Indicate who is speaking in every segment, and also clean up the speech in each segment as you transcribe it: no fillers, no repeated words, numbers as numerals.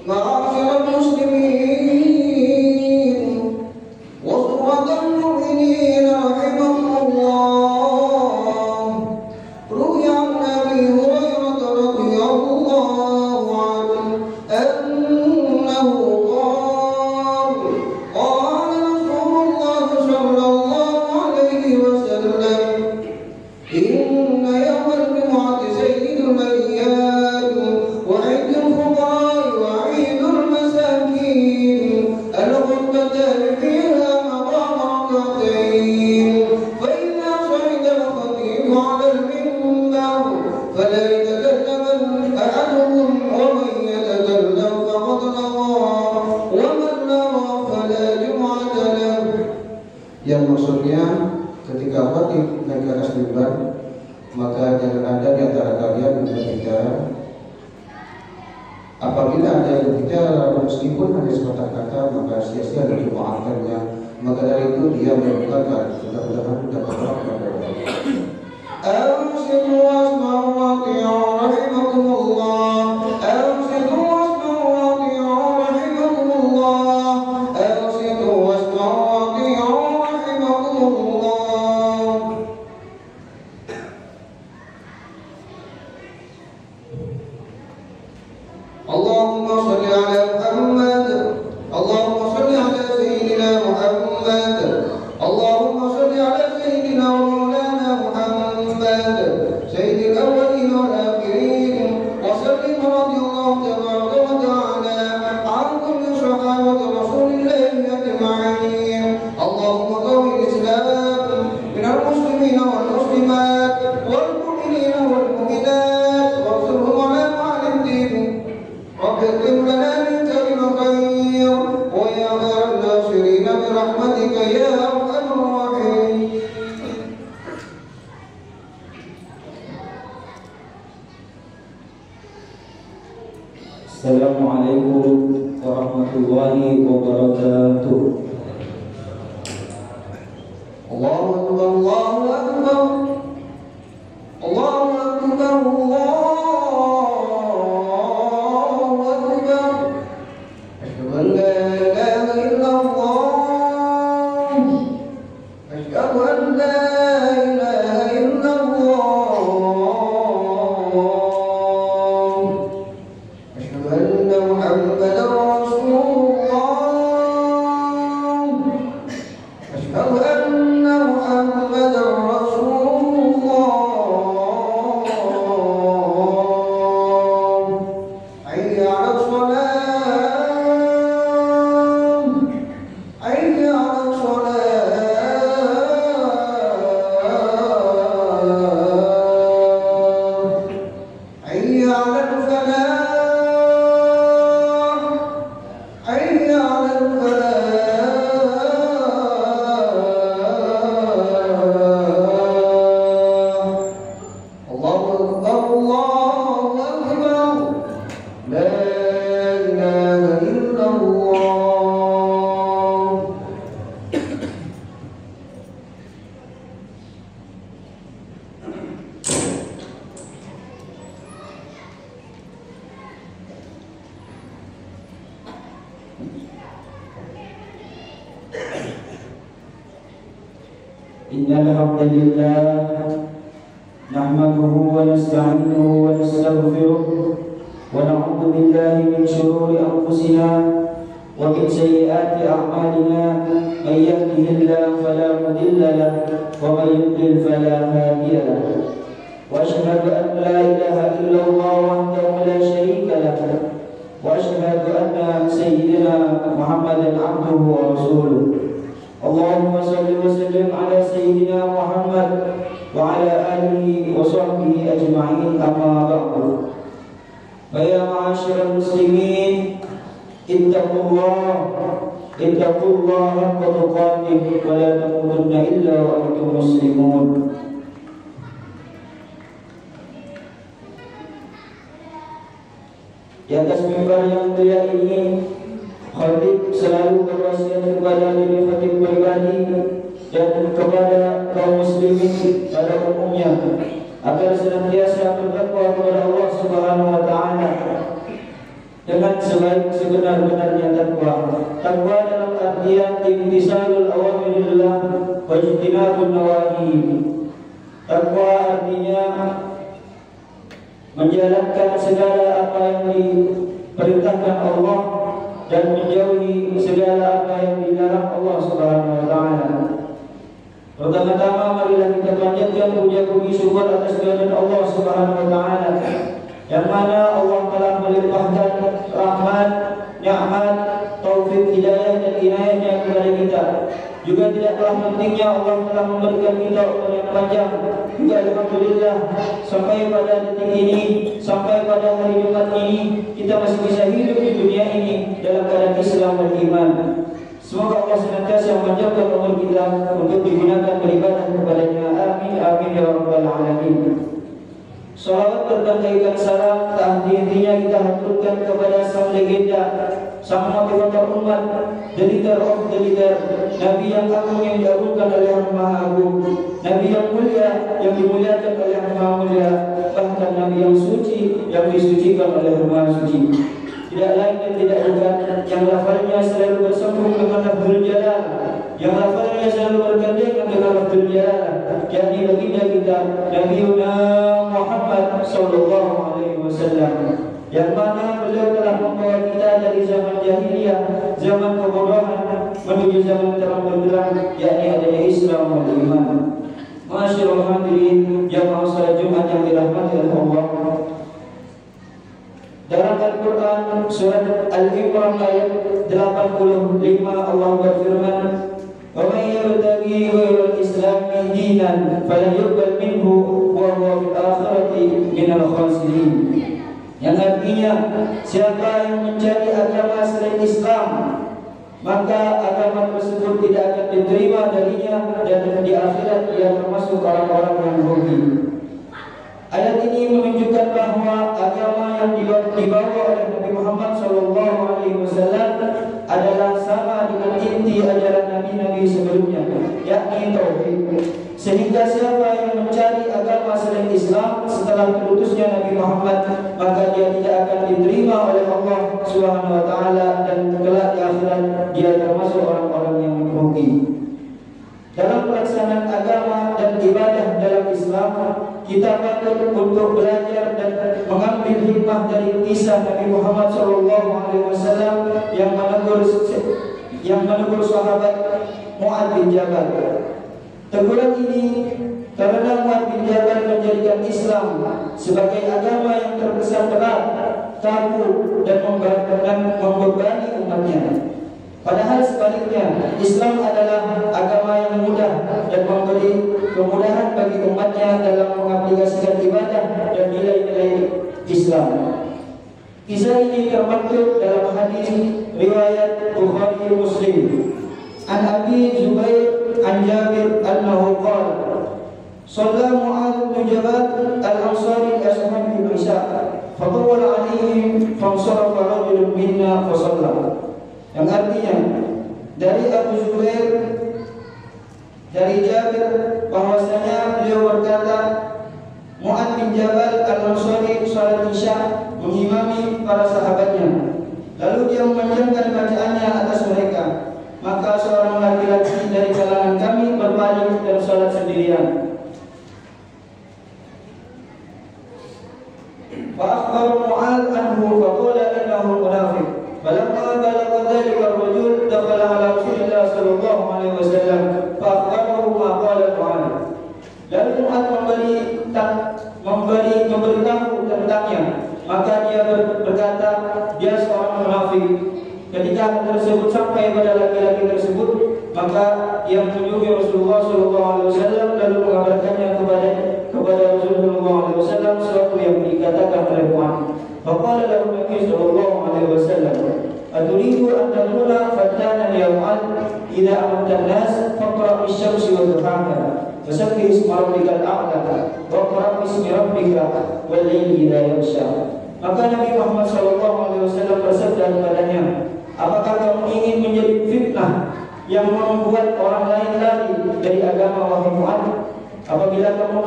Speaker 1: معاشر المسلمين وصفوة المؤمنين رحمكم الله، روي عن أبي هريرة رضي الله عنه أنه قال قال رسول الله صلى الله عليه وسلم: إن يوم الجمعة سيد الأيام وعيد الفقراء وعيد المساكين، الخطبتان فيها مقام ركعتين، فإذا صعد الخطيب على المنبر فلا يتكلم أحدهم، ومن يتكلم فقد لغى، ومن لغى فلا جمعة له. Yang maksudnya ketika khatib naik ke atas mimbar, maka jangan ada di antara kalian berbicara. Apabila ada yang berbicara meskipun hanya sepatah kata, maka sia-sia dimaafkannya. Maka dari itu dia merupakan mudah-mudahan dapat rahmat dari Allah. Ansitu wasma'u wati'u rahimakumullah. Ansitu wasma'u wati'u rahimakumullah. Ansitu wasma'u wati'u rahimakumullah. Allahumma salli ala Muhammad. Allahumma salli ala Sayyidina Muhammad. Allahumma salli ala Sayyidina wa Maulana Muhammad, Sayyidil awwalin wal akhirin, wa sallim radiyallahu tabaraka wa ta'ala an kulli sahabati Rasulillahi ajma'in. Allahumma qawwi al-islam minal muslimina wal muslimat wal mu'minina wal mu'minat wansurhum ala ma'al-din. رب اكتب لنا منك بالخير ويا خير الناصرين برحمتك يا ارحم الراحمين.
Speaker 2: Assalamualaikum warahmatullahi wabarakatuh.
Speaker 1: Allahu akbar, Allahu akbar, Allahu akbar, Allahu akbar. Asyhadu an la ilaha illallah. Asyhadu an la ilaha illallah. Asyhadu anna Muhammadar Rasulullah. Asyhadu anna Muhammadar Rasulullah. Hayya 'alas shalah. Hayya 'alas shalah. Hayya 'alal falah. Hayya 'alal falah. Allahu akbar, Allahu akbar. La ilaha illallah.
Speaker 2: Innal hamdalillah nahmaduhu wa nasta'inuhu wa nastaghfiruh wa na'udzu billahi min shururi anfusina wa min sayyiati a'malina. May yahdihillahu fala mudilla lahu wa may yudlil fala hadiya lahu. Wa asyhadu an la ilaha illallah wahdahu la syarika lahu wa asyhadu anna sayyidina Muhammadan 'abduhu wa rasuluh. Allahumma salli wa sallim ala sayyidina Muhammad wa ala alihi wa sahbihi ajma'in, amma ba'du. Fa ya ma'asyiral muslimin, ittaqullaha haqqa tuqatih wa la tamutunna illa wa antum muslimun. Di atas mimbar yang mulia ini, khatib selalu berwasiat kepada diri khatib pribadi dan kepada kaum muslimin pada umumnya agar senantiasa bertakwa kepada Allah Subhanahu wa taala dengan sebenar-benarnya takwa. Takwa dalam artian imtisalul awamirillah wa ijtinabun nawahi. Takwa artinya menjalankan segala apa yang diperintahkan Allah dan menjauhi segala apa yang dilarang Allah Subhanahu wa taala. Pertama-tama marilah kita panjatkan puja-puji syukur atas kehadiran Allah Subhanahu wa taala, yang mana Allah telah melimpahkan rahmat, nikmat, taufik, hidayah dan inayahnya kepada kita. Juga tidak kalah pentingnya Allah telah memberikan kita umur yang panjang. Juga alhamdulillah sampai pada detik ini, sampai pada hari Jumat ini, kita masih bisa hidup di dunia ini dalam keadaan Islam dan iman. Semoga Allah senantiasa memanjangkan umur kita untuk digunakan beribadah kepadanya. Amin amin ya rabbal alamin. Salawat berkaitan salam tak henti-hentinya kita haturkan kepada sang legenda, sang motivator umat, the leader of the leader, Nabi yang agung yang diagungkan oleh Yang Maha Agung, Nabi yang mulia yang dimuliakan oleh Yang Maha Mulia, bahkan Nabi yang suci yang disucikan oleh Yang Maha Suci. Tidak lain dan tidak bukan yang lafalnya selalu bersambung dengan lafzul jalal, yang lafalnya selalu bergandengan dengan lafzul jalal, yakni baginda kita Nabiuna Muhammad sallallahu alaihi wasallam, yang mana beliau telah membawa kita dari zaman jahiliyah, zaman kebodohan menuju zaman terang benderang, yakni adanya Islam dan iman. Masyaallah hadirin jamaah salat Jumat yang dirahmati oleh Allah. Dalam Al-Quran surat Al-Imran ayat 85 Allah berfirman, "Wa may yabtaghi ghayra al-islami dinan falan yuqbal minhu wa huwa fil akhirati minal khasirin." Yang artinya, siapa yang mencari agama selain Islam, maka agama tersebut tidak akan diterima darinya, dan di akhirat dia termasuk orang-orang yang rugi. Ayat ini menunjukkan bahwa agama yang dibawa oleh Nabi Muhammad SAW adalah sama dengan inti ajaran Nabi-Nabi sebelumnya, yakni tauhid. Sehingga siapa yang mencari agama selain Islam setelah diutusnya Nabi Muhammad, maka dia tidak akan diterima oleh Allah Subhanahu wa taala, dan kelak di akhirat dia termasuk orang-orang yang merugi. Dalam pelaksanaan agama dan ibadah dalam Islam, kita patut untuk belajar dan mengambil hikmah dari kisah Nabi Muhammad SAW yang menegur sahabat Mu'adz bin Jabal. Teguran ini karena Mu'adz bin Jabal menjadikan Islam sebagai agama yang terkesan berat, kaku, dan membebani umatnya. Padahal sebaliknya, Islam adalah agama yang mudah dan memberi kemudahan bagi umatnya dalam mengaplikasikan ibadah dan nilai-nilai Islam. Kisah ini termaktub dalam hadis riwayat Bukhari Muslim. An Abi Zubair an Jabir annahu qala, "Shalla Mu'adz bin Jabal al-Ansari ashabi Isya, fatawala alaihim fansarafa rajulun minna fa shalla." Yang artinya dari Abu Zubair dari Jabir bahwasanya beliau berkata, Mu'adz bin Jabal al-Ansari salat Isya mengimami para sahabatnya. Lalu dia memanjangkan bacaannya atas mereka. Maka seorang laki-laki dari kalangan kami berpaling dan salat sendirian. Fa akhbar Mu'adz anhu fa qala innahu munafiq. Falamma balagha dhalika ar-rajul dakhala ala Rasulillah sallallahu alaihi wasallam fa akhbarahu ma qala Mu'adz. Lalu Mu'adz memberitahu tentangnya. Maka dia berkata, dia seorang munafik. Ketika hal tersebut sampai pada laki-laki tersebut, maka dia mengunjungi Rasulullah SAW lalu mengabarkannya kepada Rasulullah SAW sesuatu yang dikatakan oleh Mu'adz. Faqala lahu Nabi SAW, "Aturidu an takuna fatanan ya Mu'adz, idza amarta an-nas faqra bisyamsi wa duhaha, fasabbih isma rabbikal a'la, wa qra bismi rabbika wal layli idza yaghsha." Maka Nabi Muhammad SAW bersabda kepadanya, "Apakah kamu ingin menjadi fitnah yang membuat orang lain lari dari agama wahai Mu'adz? Apabila kamu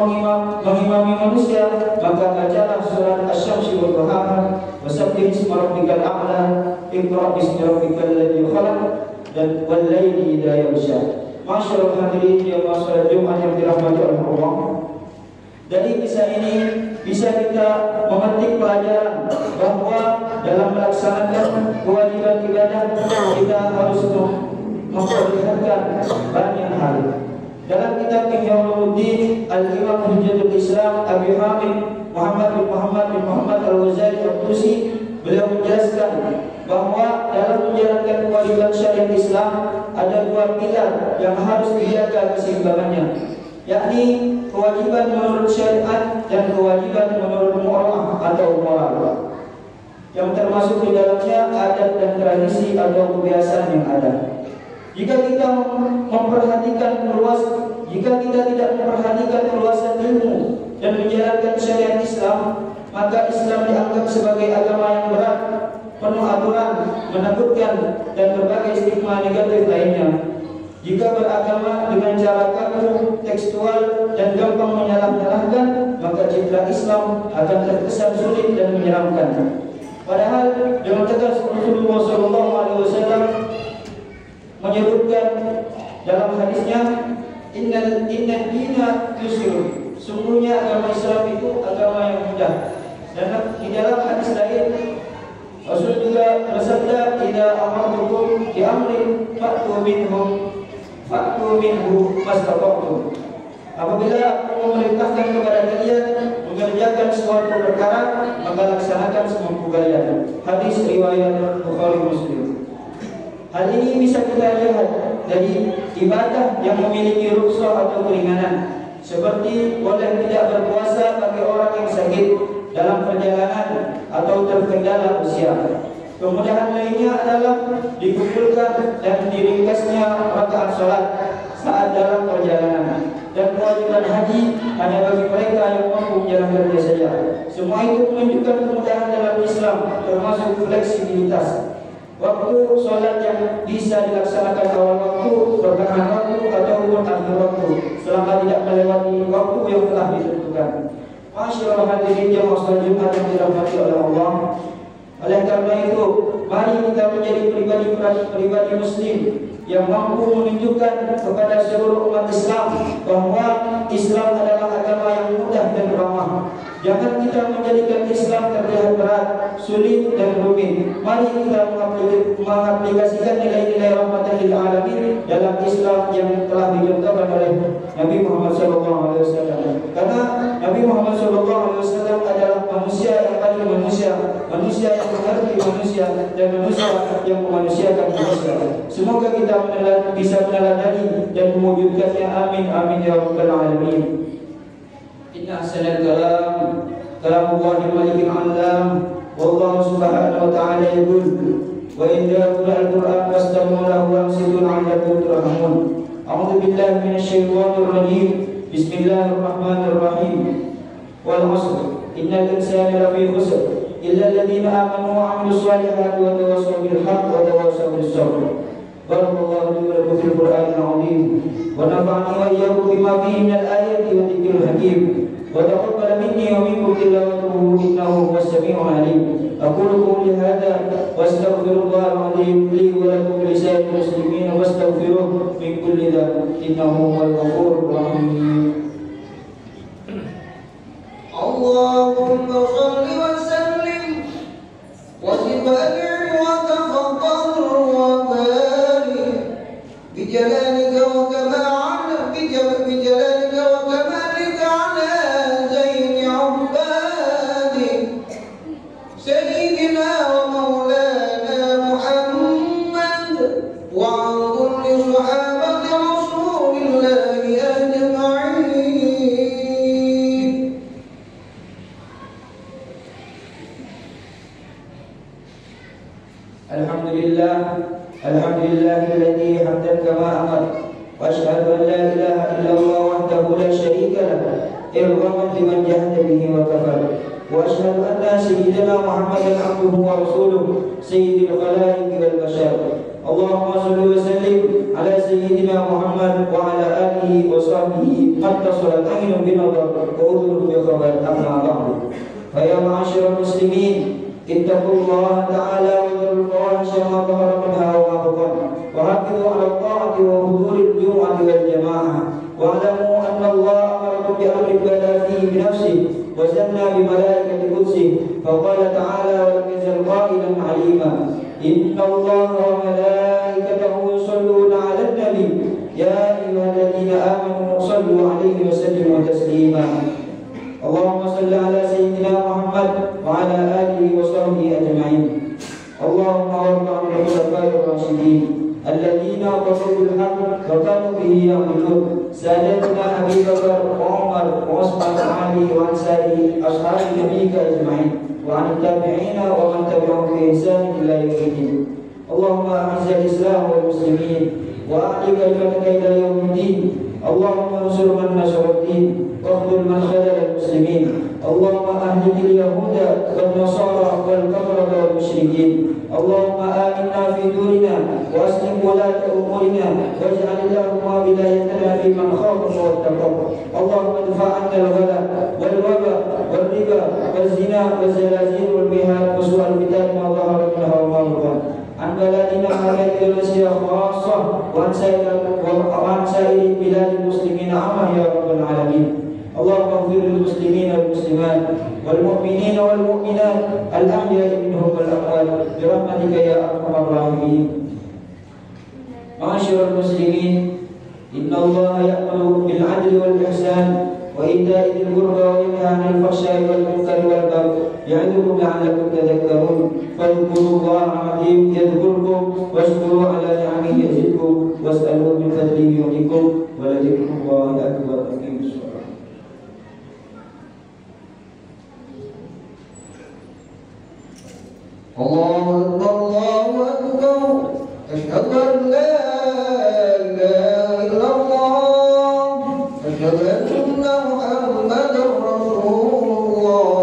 Speaker 2: mengimami manusia, maka bacalah surat Asy-Syamsi wal Duhaha, wasabbih isma rabbikal a'la, iqra bismi rabbikal ladzi khalaq, dan wal laili idza yaghsha. Masyaallah hadirin yang salat Jumat yang dirahmati Allah. Dari kisah ini bisa kita memetik pelajaran bahwa dalam melaksanakan kewajiban ibadah kita harus memperlihatkan banyak hal. Dalam kitab Ihya Ulumuddin, Al-Imam Hujjatul Islam Abi Hamid Muhammad bin Muhammad Al-Ghazali Al-Tusi, beliau menjelaskan bahwa dalam menjalankan kewajiban syariat Islam ada dua pilar yang harus dijaga keseimbangannya, yakni kewajiban menurut syariat dan kewajiban menurut moral atau moral, yang termasuk di dalamnya adat dan tradisi atau kebiasaan yang ada. Jika kita tidak memperhatikan keluasan ilmu dan menjalankan syariat Islam, maka Islam dianggap sebagai agama yang berat, penuh aturan, menakutkan, dan berbagai stigma negatif lainnya. Jika beragama dengan cara kaku, tekstual, dan gampang menyalah-nyalahkan, maka citra Islam akan terkesan sulit dan menyeramkan. Padahal dengan tegas Rasulullah SAW menyebutkan dalam hadisnya, inna dina yusrun, sungguhnya agama Islam itu agama yang mudah. Dan di dalam hadis lain Rasul juga bersabda, idza amartukum bi amrin fa'tu minhu mastata'tum. Apabila aku memerintahkan kepada kalian mengerjakan suatu perkara, maka laksanakan semampu kalian. Hadis riwayat Bukhari Muslim. Hal ini bisa kita lihat dari ibadah yang memiliki rukhsah atau keringanan, seperti boleh tidak berpuasa bagi orang yang sakit dalam perjalanan atau terkendala usia. Kemudahan lainnya adalah dikumpulkan dan diringkasnya rakaat salat saat dalam perjalanan. Dan kewajiban haji hanya bagi mereka yang mampu menjalankannya saja. Semua itu menunjukkan kemudahan dalam Islam, termasuk fleksibilitas. Waktu sholat yang bisa dilaksanakan awal waktu, pertengahan waktu, ataupun akhir waktu, selama tidak melewati waktu yang telah ditentukan. Masyaallah hadirin yang salat Jumat yang dirahmati oleh Allah. Oleh karena itu, mari kita menjadi pribadi Muslim yang mampu menunjukkan kepada seluruh umat Islam bahwa Islam adalah agama yang mudah dan ramah. Jangan kita menjadikan Islam terlihat berat, sulit dan rumit. Mari kita mengaplikasikan nilai-nilai rahmatan lil alamin dalam Islam yang telah dicontohkan oleh Nabi Muhammad SAW. Karena Nabi Muhammad SAW adalah manusia yang paling manusia yang mengerti manusia, dan manusia yang memanusiakan manusia. Semoga kita bisa meneladani dan mewujudkannya. Amin amin ya rabbal alamin. Inna ahsanal kalamullah malikil alam. Wallahu subhanahu wa ta'ala yaqul wa in ja'akum al-Qur'an fastami'u lahu wa ansitu la'allakum turhamun. A'udzu billahi minasy syaithanir rajim. Bismillahirrahmanirrahim. Wal 'asr innal insana lafi khusr illa alladziina aamanu wa 'amilus shalihati wa tawassaw bil haqqi wa tawassaw bis sabr. Barakallahu li wa lakum fil Qur'anil 'azim wa nafa'ani wa iyyakum bima fihi minal ayati wa dzikril hakim. وتقبل مني ومنكم تلاوته إنه هو السميع العليم. أقول قولي هذا وأستغفر الله العظيم لي ولكم ولسائر المسلمين واستغفروه من كل ذنب إنه هو الغفور الرحيم.
Speaker 1: اللهم صل وسلم وبارك وتفضل وبارك بجلالك بجلالك وكمالك على زين عبادك سيدنا ومولانا محمد وعن كل صحابة رسول الله أجمعين.
Speaker 2: الحمد لله الذي حمدا كما أمر، وأشهد أن لا إله إلا الله وحده لا شريك له إرغاما لمن جهد به وكفر، وأشهد أن سيدنا محمدا عبده ورسوله سيد الخلائق والبشر. اللهم صل وسلم على سيدنا محمد وعلى آله وصحبه قد تصلت عين بنظر وأذن بخبر. أما بعد، فيا معاشر المسلمين، اتقوا الله تعالى وذروا الفواحش ما ظهر منها وما بطن، وركزوا على الطاعة وحضور الجمعة والجماعة، واعلموا أن الله أمركم بأمر بدا فيه بنفسه وثنى بملائكة قدسه، فقال تعالى: ولم يزل قائلا عليما: إن الله وملائكته يصلون على النبي يا أيها الذين آمنوا صلوا عليه وسلموا تسليما. اللهم صل على سيدنا محمد وعلى آله وصحبه أجمعين. اللهم وارض عن الخلفاء الراشدين الذين قضوا بالحق وكانوا به يعملون، سادتنا أبي بكر وعمر وعثمان وعلي، وعن سائر أصحاب نبيك أجمعين، وعن التابعين ومن تبعهم بإحسان إلى يوم الدين. اللهم أعز الإسلام والمسلمين وأعلي كلمتك إلى يوم الدين. اللهم انصر من نصر الدين واخذل من خذل المسلمين. اللهم أهلك اليهود والنصارى والكفرة والمشركين. اللهم آمنا في دورنا وأسلم ولاة أمورنا، واجعل اللهم ولايتنا في من خافك واتقاك. اللهم ادفع عنا الغلا والوبا والربا والزنا والزلازل والمهاد وسوء الفتن ما ظهر منها وما بطن عن بلدنا هذه الأندلسية خاصة وعن سائر بلاد المسلمين عامة يا رب العالمين. اللهم اغفر للمسلمين والمسلمات والمؤمنين والمؤمنات الأحياء منهم والأموات برحمتك يا أرحم الراحمين. معاشر المسلمين، إن الله يأمر بالعدل والإحسان وإيتاء ذي القربى وينهى عن الفحشاء والمنكر والبغي يعظكم لعلكم تذكرون. فاذكروا الله العظيم يذكركم واشكروا على نعمه يزدكم واسألوه من فضله يغنكم ولذكر الله أكبر. أقيموا الصلاة.
Speaker 1: الله أكبر الله أكبر، أشهد أن لا إله إلا الله، أشهد أن محمدا رسول الله.